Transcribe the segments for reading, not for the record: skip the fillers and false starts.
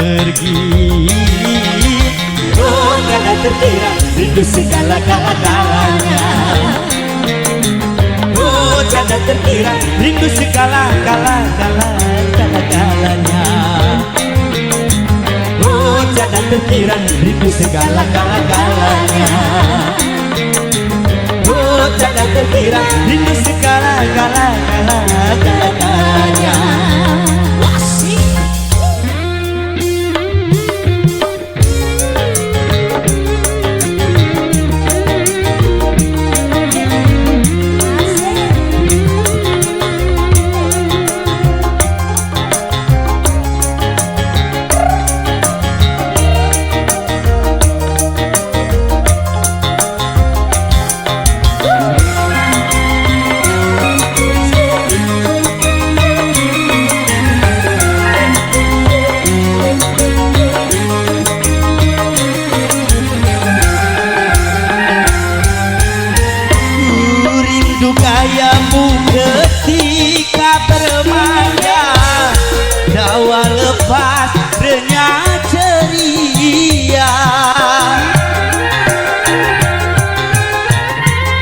pergi. Oh tiada terkira rindu segala-galanya. Oh tiada terkira Rindu segala-galanya. Oh tiada terkira rindu segala-galanya. Oh tiada terkira Rindu segala-galanya. Gayamu ketika bermanja, dawa lepas renyah ceria.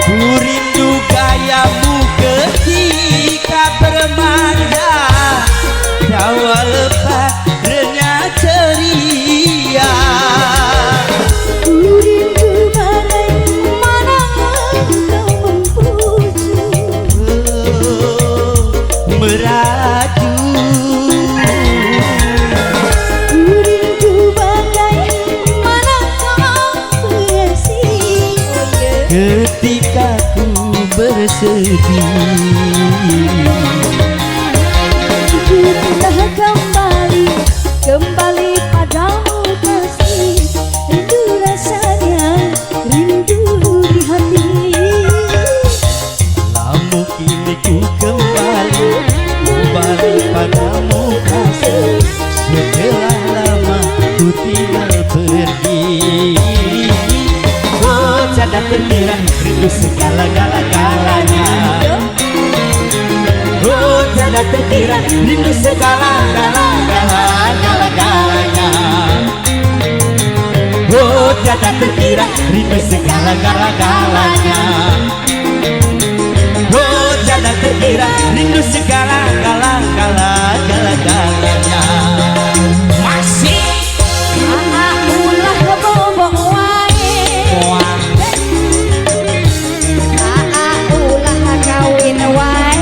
Ku rindu gayamu ketika bermanja, dawa lepas renyah ceria. Ketika ku bersedih, ku telah kembali padamu kasih. Rindu rasanya, rindu di hati. lamu kini ku kembali padamu kasih. Setelah lama ku tinggal pergi. tiada terkira rindu segala-galanya. Oh tiada terkira rindu segala-galanya. Oh tiada terkira rindu segala-galanya. Oh tiada terkira rindu segala-galanya. Masih Ulah bobok wae, ulah kawin wae.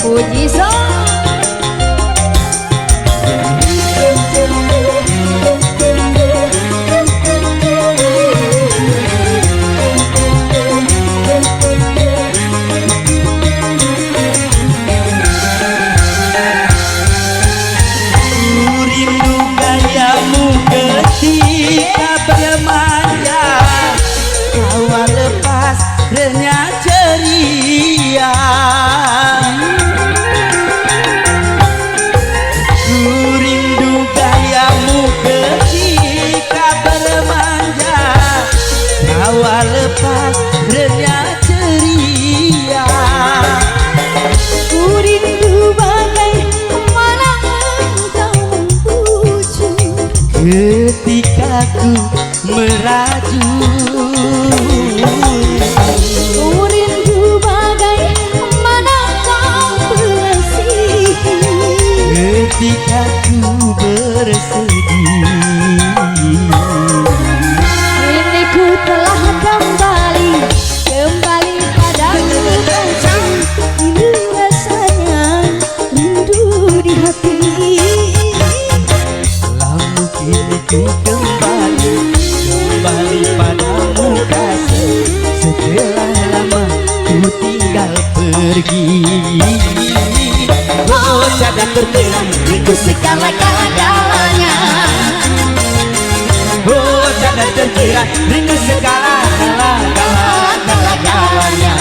Puji so ketika bermanja, dawa lepas renyah ceria. Ku rindu gayamu ketika bermanja, dawa lepas renyah ceria. ku rindu bagaimana engkau membujuk. Ketika ku meraju, Ku rindu bagaimana kau bersedih. ketika ku bersedih. Kini ku telah kembali padamu kasih. Rindu rasanya, rindu di hati. Lalu kini ku kembali padamu kasih. Setelah lama ku tinggal pergi. oh tiada terkira rindu segala-galanya. Oh tiada terkira rindu segala-galanya.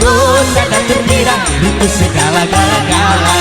Oh tiada terkira rindu segala-galanya.